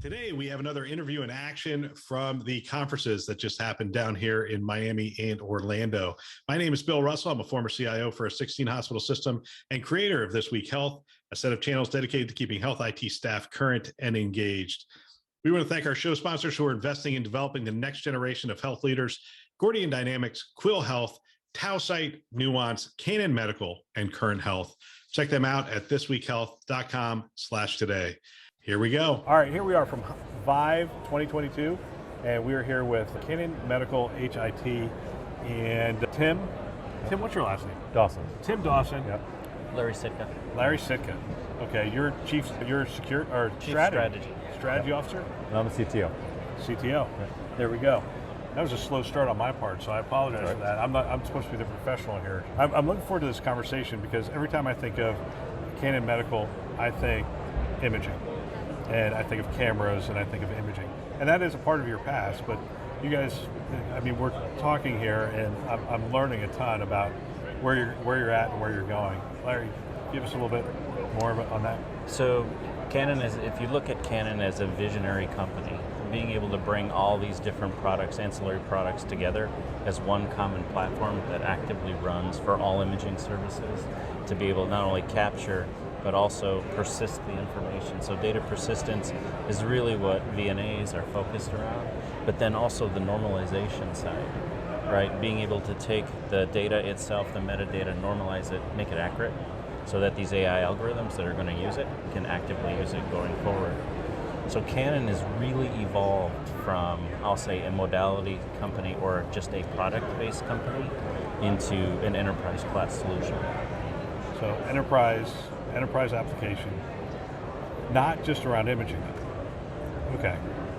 Today, we have another interview in action from the conferences that just happened down here in Miami and Orlando. My name is Bill Russell. I'm a former CIO for a 16-hospital system and creator of This Week Health, a set of channels dedicated to keeping health IT staff current and engaged. We want to thank our show sponsors who are investing in developing the next generation of health leaders: Gordian Dynamics, Quill Health, Tausight, Nuance, Canon Medical, and Current Health. Check them out at thisweekhealth.com/today. Here we go. All right, here we are from ViVE 2022, and we are here with Canon Medical HIT and Tim. Tim, what's your last name? Dawson. Tim Dawson. Yep. Larry Sitka. Larry Sitka. Okay, you're chief strategy officer? And I'm a CTO. CTO. Yeah. There we go. That was a slow start on my part, so I apologize for that. I'm supposed to be the professional here. I'm looking forward to this conversation because every time I think of Canon Medical, I think imaging. And I think of cameras and I think of imaging. And that is a part of your past, but you guys, I mean, we're talking here and I'm learning a ton about where you're at and where you're going. Larry, give us a little bit more on that. So Canon is, if you look at Canon as a visionary company, being able to bring all these different products, ancillary products together as one common platform that actively runs for all imaging services to be able to not only capture but also persist the information. So data persistence is really what VNAs are focused around, but then also the normalization side, right? Being able to take the data itself, the metadata, normalize it, make it accurate, so that these AI algorithms that are going to use it can actively use it going forward. So Canon has really evolved from, I'll say, a modality company or just a product-based company into an enterprise class solution. So enterprise application, not just around imaging. Okay,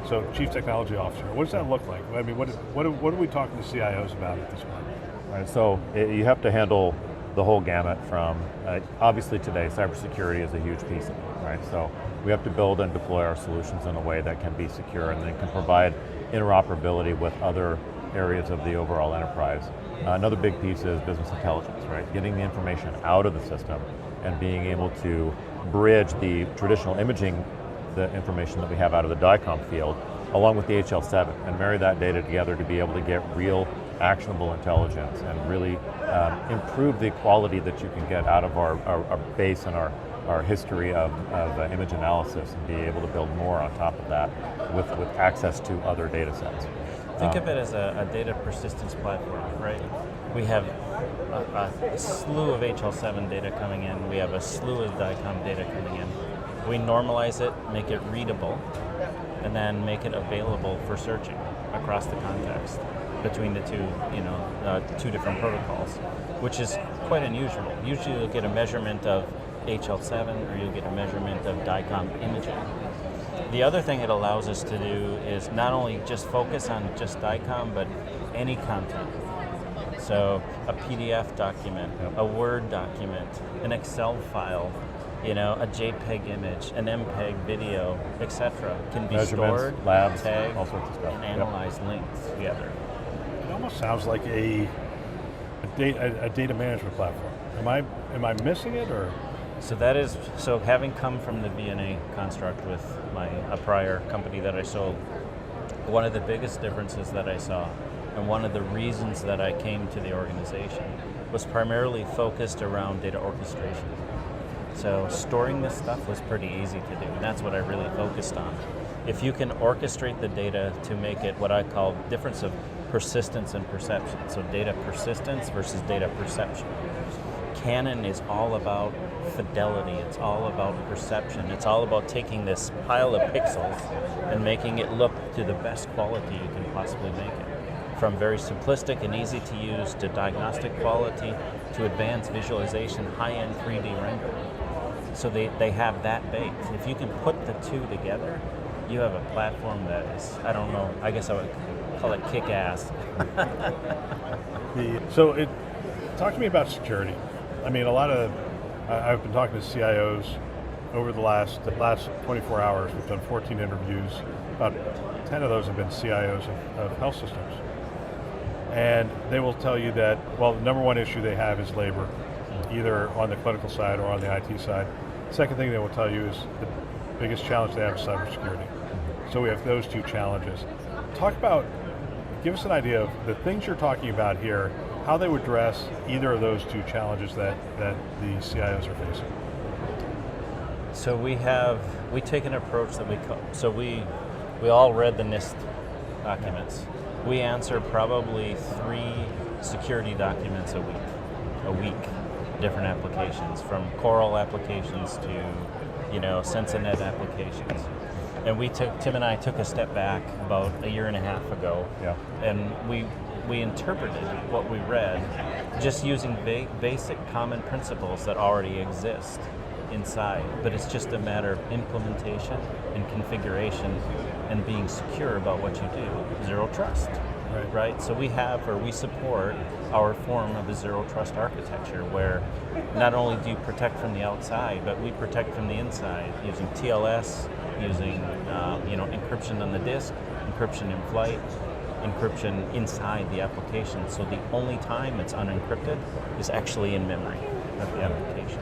so Chief Technology Officer, what does that look like? I mean, what are we talking to CIOs about at this point? Right, so you have to handle the whole gamut from, obviously today, cybersecurity is a huge piece of it, right? So we have to build and deploy our solutions in a way that can be secure and then can provide interoperability with other areas of the overall enterprise. Another big piece is business intelligence, right? Getting the information out of the system and being able to bridge the traditional imaging, the information that we have out of the DICOM field, along with the HL7, and marry that data together to be able to get real actionable intelligence and really improve the quality that you can get out of our base and our history of image analysis, and be able to build more on top of that with access to other data sets. Think of it as a data persistence platform, right? We have a slew of HL7 data coming in. We have a slew of DICOM data coming in. We normalize it, make it readable, and then make it available for searching across the context between the two, two different protocols, which is quite unusual. Usually you'll get a measurement of HL7 or you'll get a measurement of DICOM imaging. The other thing it allows us to do is not only just focus on just DICOM, but any content. So a PDF document, a Word document, an Excel file, a JPEG image, an MPEG video, etc., can be stored, labs, tagged, all sorts of stuff, and analyzed linked together. It almost sounds like a data management platform. Am I missing it, or? So having come from the VNA construct with a prior company that I sold, one of the biggest differences that I saw, and one of the reasons that I came to the organization, was primarily focused around data orchestration. So storing this stuff was pretty easy to do, and that's what I really focused on. If you can orchestrate the data to make it what I call difference of persistence and perception, so data persistence versus data perception. Canon is all about fidelity, it's all about perception, it's all about taking this pile of pixels and making it look to the best quality you can possibly make it. From very simplistic and easy to use to diagnostic quality to advanced visualization, high-end 3D rendering. So they have that baked. If you can put the two together, you have a platform that is, I don't know, I guess I would call it kick-ass. Talk to me about security. I mean, I've been talking to CIOs over the last 24 hours. We've done 14 interviews. About 10 of those have been CIOs of health systems. And they will tell you that, well, the number one issue they have is labor, either on the clinical side or on the IT side. Second thing they will tell you is the biggest challenge they have is cybersecurity. So we have those two challenges. Give us an idea of the things you're talking about here, how they would address either of those two challenges that the CIOs are facing. So we take an approach that we all read the NIST documents. We answer probably 3 security documents a week, different applications, from Coral applications to, Sensinet applications. And Tim and I took a step back about a year and a half ago, and we interpreted what we read just using basic common principles that already exist inside, but it's just a matter of implementation and configuration and being secure about what you do. Zero trust, right? So we support our form of a zero trust architecture where not only do you protect from the outside, but we protect from the inside using TLS, using encryption on the disk, encryption in flight, encryption inside the application. So the only time it's unencrypted is actually in memory of the application.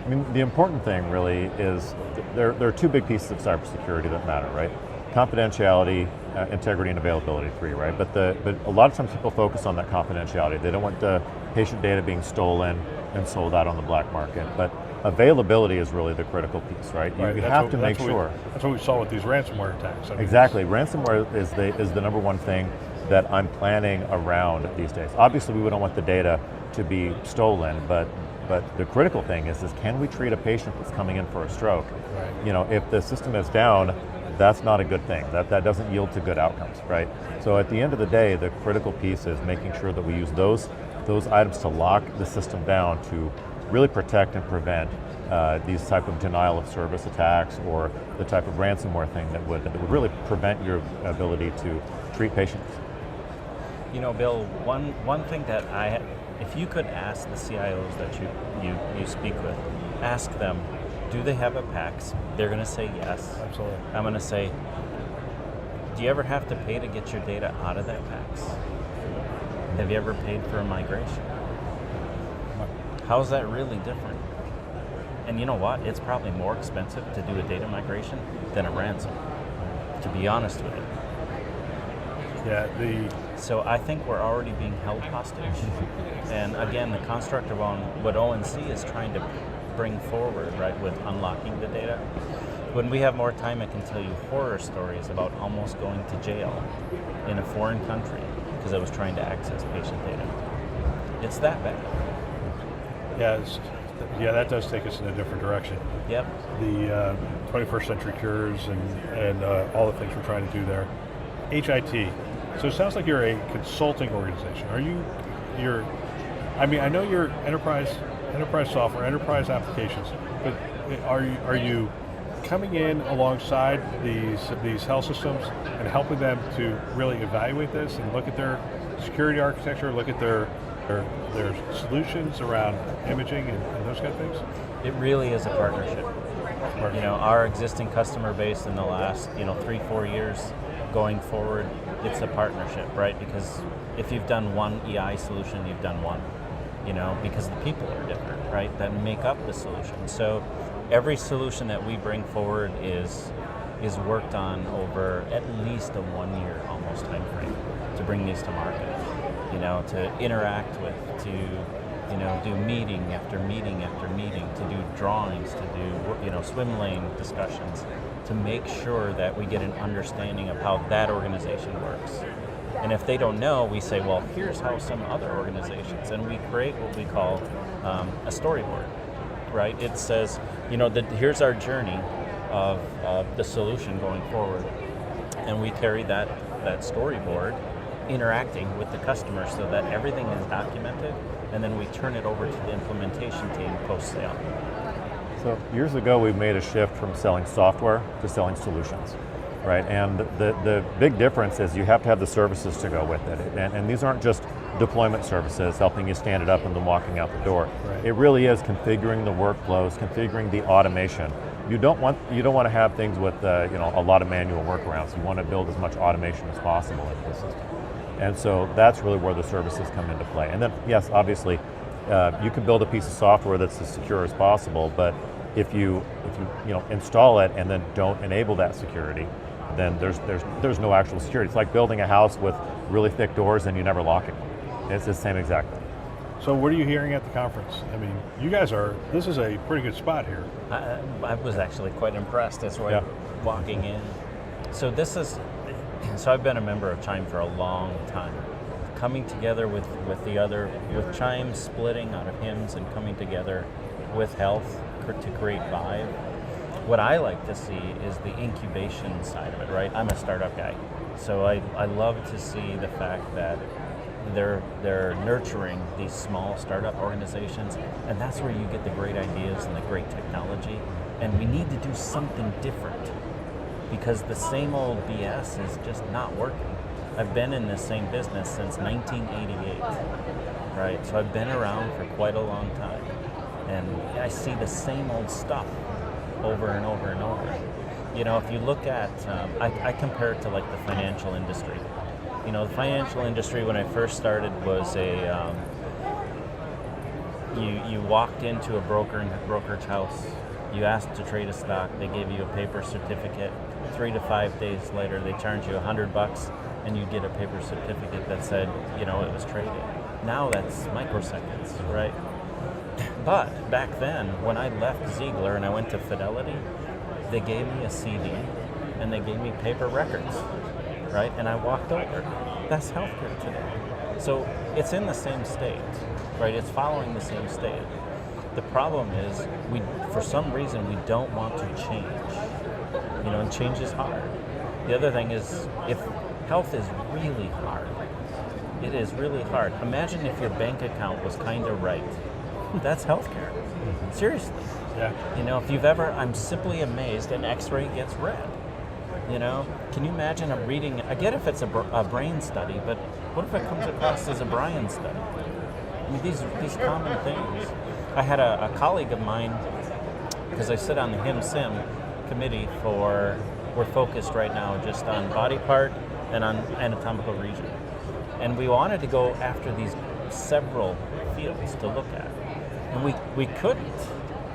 I mean, the important thing really is there are 2 big pieces of cybersecurity that matter, right? Confidentiality, integrity, and availability, 3, right? But a lot of times people focus on that confidentiality. They don't want the patient data being stolen and sold out on the black market. But availability is really the critical piece, right? You have to make sure. That's what we saw with these ransomware attacks. Exactly. Ransomware is the number one thing that I'm planning around these days. Obviously, we wouldn't want the data to be stolen, but the critical thing is can we treat a patient that's coming in for a stroke? Right. If the system is down, that's not a good thing. That doesn't yield to good outcomes, right? So at the end of the day, the critical piece is making sure that we use those items to lock the system down to really protect and prevent these type of denial of service attacks or the type of ransomware thing that would really prevent your ability to treat patients. Bill, one thing that if you could ask the CIOs that you speak with, ask them, do they have a PACS? They're going to say yes. Absolutely. I'm going to say, do you ever have to pay to get your data out of that PACS? Have you ever paid for a migration? How's that really different? And you know what? It's probably more expensive to do a data migration than a ransom, to be honest with you. So I think we're already being held hostage. And again, the construct of what ONC is trying to bring forward, right, with unlocking the data. When we have more time, I can tell you horror stories about almost going to jail in a foreign country because I was trying to access patient data. It's that bad. Yeah, that does take us in a different direction. Yep. The 21st century cures and all the things we're trying to do there. HIT. So it sounds like you're a consulting organization. I know you're enterprise software, enterprise applications, but are you coming in alongside these health systems and helping them to really evaluate this and look at their security architecture, look at their solutions around imaging and those kind of things? It really is a partnership. Our existing customer base in the last 3-4 years going forward, it's a partnership, right? Because if you've done one EI solution, you've done one, because the people are different, right, that make up the solution. So every solution that we bring forward is worked on over at least a 1-year almost time frame to bring these to market, to interact with, to do meeting after meeting after meeting, to do drawings, to do swim lane discussions, to make sure that we get an understanding of how that organization works. And if they don't know, we say, well, here's how some other organizations, and we create what we call a storyboard, right? It says, here's our journey of the solution going forward, and we carry that storyboard interacting with the customer so that everything is documented, and then we turn it over to the implementation team post-sale. So years ago, we made a shift from selling software to selling solutions, right? And the big difference is you have to have the services to go with it. And these aren't just deployment services, helping you stand it up and then walking out the door. Right. It really is configuring the workflows, configuring the automation. You don't want to have things with a lot of manual workarounds. You want to build as much automation as possible into the system. And so that's really where the services come into play. And then, yes, obviously, you can build a piece of software that's as secure as possible, but if you install it and then don't enable that security, then there's no actual security. It's like building a house with really thick doors and you never lock it. It's the same exact thing. So what are you hearing at the conference? I mean, this is a pretty good spot here. I was actually quite impressed as we're walking in. So I've been a member of Chime for a long time. Coming together with Chime splitting out of hymns and coming together with health to create ViVE. What I like to see is the incubation side of it, right? I'm a startup guy. So I love to see the fact that they're nurturing these small startup organizations, and that's where you get the great ideas and the great technology. And we need to do something different because the same old BS is just not working. I've been in this same business since 1988, right? So I've been around for quite a long time, and I see the same old stuff over and over and over. You know, if you look at, I compare it to like the financial industry. You know, the financial industry when I first started was you walked into a brokerage house, you asked to trade a stock, they gave you a paper certificate. 3 to 5 days later, they charge you $100, and you get a paper certificate that said, you know, it was traded. Now that's microseconds, right? But back then, when I left Ziegler and I went to Fidelity, they gave me a CD and they gave me paper records, right? And I walked over. That's healthcare today. So it's in the same state, right? It's following the same state. The problem is, for some reason, we don't want to change. You know, and change is hard. The other thing is, if health is really hard, it is really hard. Imagine if your bank account was kind of right. That's healthcare. Seriously. Yeah. You know, if you've ever, I'm simply amazed an x-ray gets read. You know, can you imagine reading, I get if it's a brain study, but what if it comes across as a Brian study? I mean, these common things. I had a colleague of mine, because I sit on the HIM-SIM committee we're focused right now just on body part and on anatomical region. And we wanted to go after these several fields to look at. And we couldn't,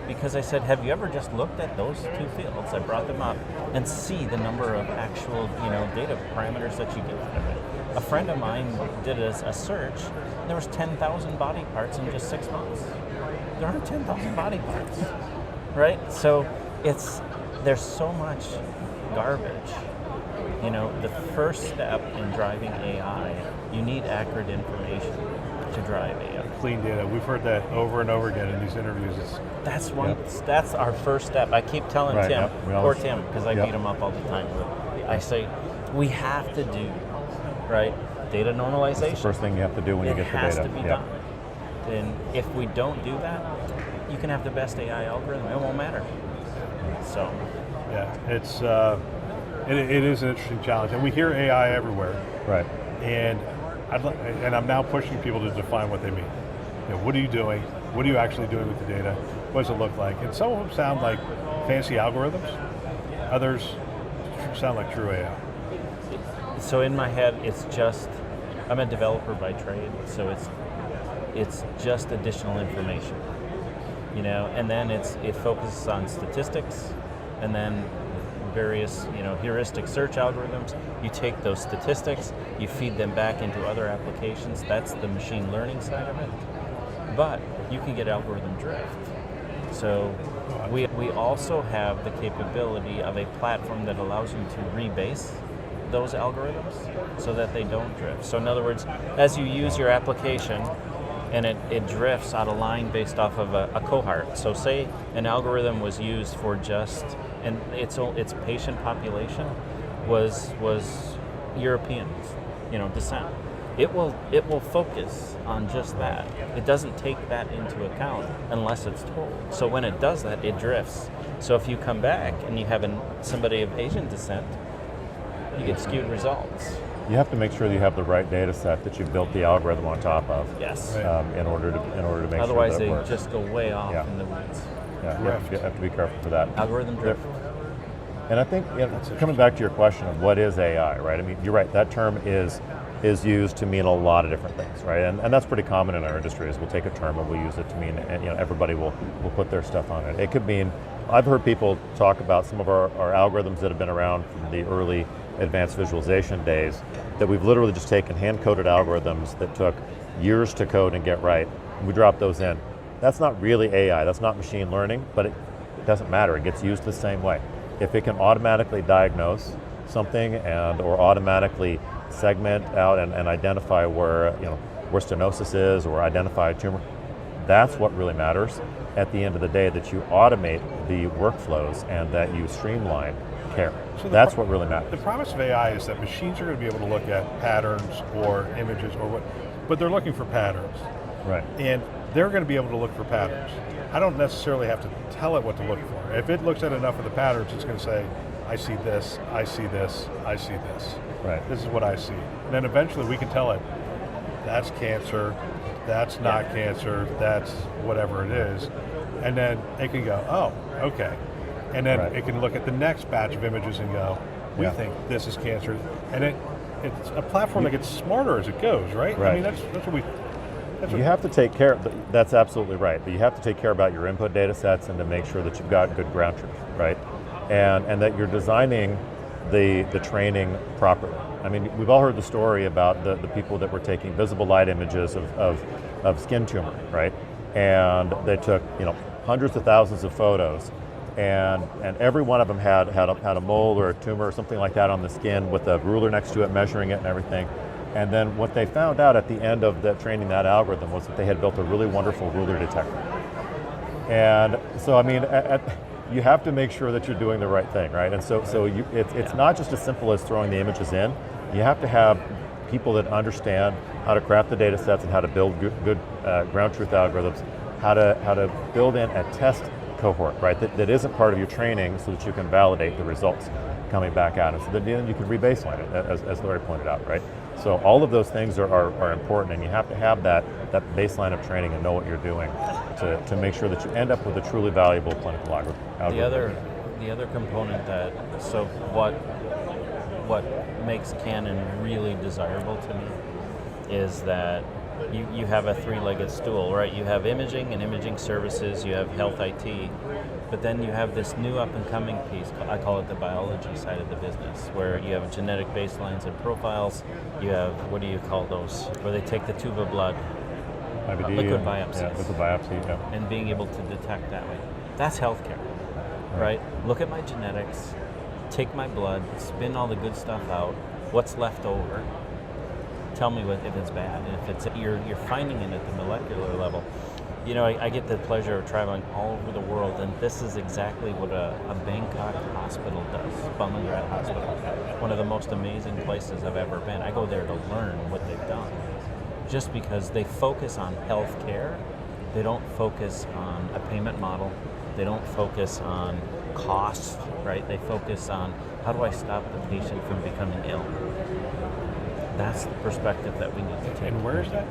because I said, have you ever just looked at those two fields? I brought them up and see the number of actual, you know, data parameters that you get out of it. A friend of mine did a search, and there was 10,000 body parts in just 6 months. There aren't 10,000 body parts, right? So there's so much garbage. You know, the first step in driving AI, you need accurate information to drive AI. Clean data. We've heard that over and over again in these interviews. That's our first step. I keep telling Tim, or Tim, because I beat him up all the time. I say, we have to do, right, data normalization. That's the first thing you have to do when you get the data. It has to be done. And if we don't do that, you can have the best AI algorithm, it won't matter. So, yeah, it is an interesting challenge, and we hear AI everywhere. Right. And I'm now pushing people to define what they mean. You know, what are you doing? What are you actually doing with the data? What does it look like? And some of them sound like fancy algorithms. Others sound like true AI. So in my head, it's just, I'm a developer by trade, so it's just additional information. You know, and then it focuses on statistics, and then various, you know, heuristic search algorithms. You take those statistics, you feed them back into other applications. That's the machine learning side of it. But you can get algorithm drift. So we also have the capability of a platform that allows you to rebase those algorithms so that they don't drift. So in other words, as you use your application, and it drifts out of line based off of a cohort. So say an algorithm was used for just, and its patient population was Europeans, you know, descent. It will focus on just that. It doesn't take that into account unless it's told. So when it does that, it drifts. So if you come back and you have somebody of Asian descent, you get skewed results. You have to make sure that you have the right data set that you built the algorithm on top of. Yes. In order to make Otherwise, sure that it works. They works. just go way off in the weeds. Yeah, you have to be careful for that. Algorithm drift. And I think, you know, coming back to your question of what is AI, right? I mean, you're right. That term is is used to mean a lot of different things, right? And that's pretty common in our industry, is we'll take a term and we'll use it to mean, and everybody will put their stuff on it. It could mean, I've heard people talk about some of our algorithms that have been around from the early advanced visualization days, that we've literally just taken hand-coded algorithms that took years to code and get right, and we drop those in. That's not really AI, that's not machine learning, but it doesn't matter, it gets used the same way. If it can automatically diagnose something or automatically segment out and identify where stenosis is, or identify a tumor, that's what really matters at the end of the day, that you automate the workflows and that you streamline care. So that's what really matters. The promise of AI is that machines are going to be able to look at patterns or images or what, but they're looking for patterns. Right. And they're going to be able to look for patterns. I don't necessarily have to tell it what to look for. If it looks at enough of the patterns, it's going to say, I see this, I see this, I see this. Right. This is what I see. And then eventually we can tell it, that's cancer, that's not cancer, that's whatever it is. And then it can go, oh, okay. And then it can look at the next batch of images and go, we think this is cancer. And it's a platform that gets smarter as it goes, right? I mean, that's what we... You have to take care, that's absolutely right, but you have to take care about your input data sets and to make sure that you've got good ground truth, right? And that you're designing the training properly. I mean, we've all heard the story about the people that were taking visible light images of skin tumor, right? And they took hundreds of thousands of photos, and every one of them had a mole or a tumor or something like that on the skin, with a ruler next to it, measuring it and everything. And then what they found out at the end of training that algorithm was that they had built a really wonderful ruler detector. And so, I mean, you have to make sure that you're doing the right thing, right? And so it's not just as simple as throwing the images in. You have to have people that understand how to craft the data sets and how to build good ground truth algorithms, how to build in a test cohort, right? That isn't part of your training, so that you can validate the results coming back out. And so then you can rebaseline it, as Larry pointed out, right? So all of those things are important, and you have to have that baseline of training and know what you're doing to make sure that you end up with a truly valuable clinical algorithm. The other component what makes Canon really desirable to me is that you have a three-legged stool, right? You have imaging and imaging services, you have health IT, but then you have this new up-and-coming piece, I call it the biology side of the business, where you have genetic baselines and profiles. You have, what do you call those, where they take the tube of blood, IBD, liquid biopsies. Yeah, liquid biopsy, yeah. And being able to detect that way. That's healthcare, right? Look at my genetics, take my blood, spin all the good stuff out, what's left over, tell me if it's bad, and if it's you're finding it at the molecular level. I get the pleasure of traveling all over the world, and this is exactly what a Bangkok hospital does, Bumrungrad Hospital. One of the most amazing places I've ever been. I go there to learn what they've done, just because they focus on health care. They don't focus on a payment model. They don't focus on cost, right? They focus on, how do I stop the patient from becoming ill? That's the perspective that we need to take. And where is that?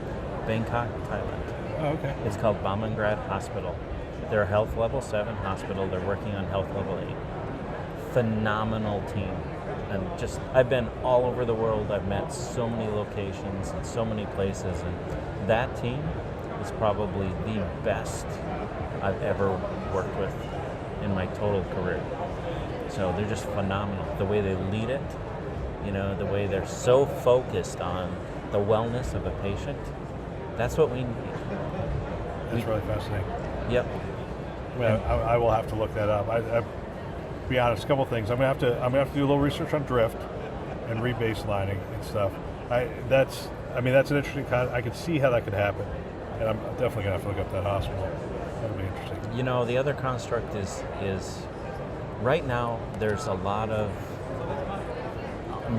Bangkok, Thailand. Oh, okay. It's called Bumrungrad Hospital. They're a health level 7 hospital. They're working on health level 8. Phenomenal team. And I've been all over the world. I've met so many locations and so many places. And that team is probably the best I've ever worked with in my total career. So they're just phenomenal. The way they lead it, the way they're so focused on the wellness of a patient, that's what we need. That's really fascinating. Yep. I will have to look that up. I be honest, a couple things. I'm gonna have to do a little research on drift and rebaselining and stuff. That's an interesting I could see how that could happen, and I'm definitely gonna have to look up that hospital. That'll be interesting. The other construct is right now there's a lot of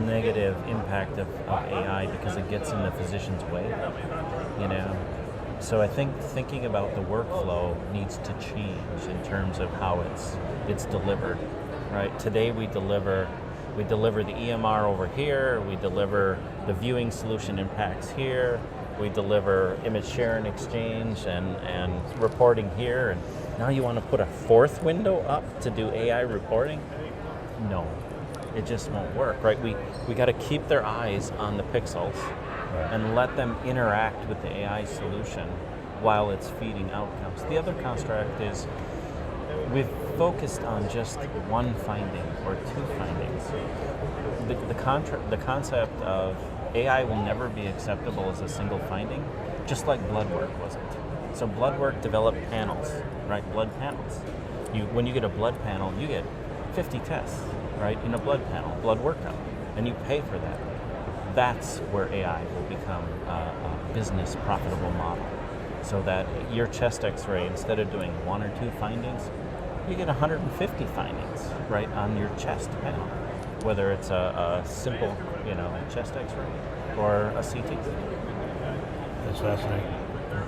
negative impact of AI because it gets in the physician's way, So I think thinking about the workflow needs to change in terms of how it's delivered, right? Today we deliver the EMR over here, we deliver the viewing solution in PACS here, we deliver image share and exchange and reporting here, and now you want to put a fourth window up to do AI reporting? No. it just won't work, right? We got to keep their eyes on the pixels and let them interact with the AI solution while it's feeding outcomes. The other construct is we've focused on just one finding or two findings. The concept of AI will never be acceptable as a single finding, just like blood work wasn't. So blood work developed panels, right? Blood panels. When you get a blood panel, you get 50 tests, right? In a blood panel, blood workup, and you pay for that. That's where AI will become a business profitable model. So that your chest x-ray, instead of doing one or two findings, you get 150 findings, right, on your chest panel, whether it's a simple, chest x-ray or a CT. That's fascinating.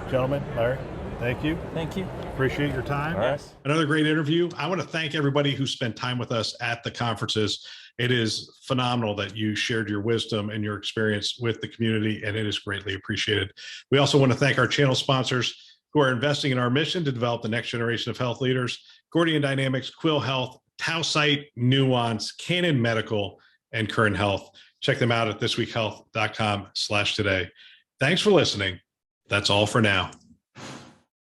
Gentlemen, Larry, thank you. Thank you. Appreciate your time. All right. Another great interview. I want to thank everybody who spent time with us at the conferences. It is phenomenal that you shared your wisdom and your experience with the community, and it is greatly appreciated. We also want to thank our channel sponsors who are investing in our mission to develop the next generation of health leaders: Gordian Dynamics, Quill Health, Tausight, Nuance, Canon Medical, and Current Health. Check them out at thisweekhealth.com/today. Thanks for listening. That's all for now.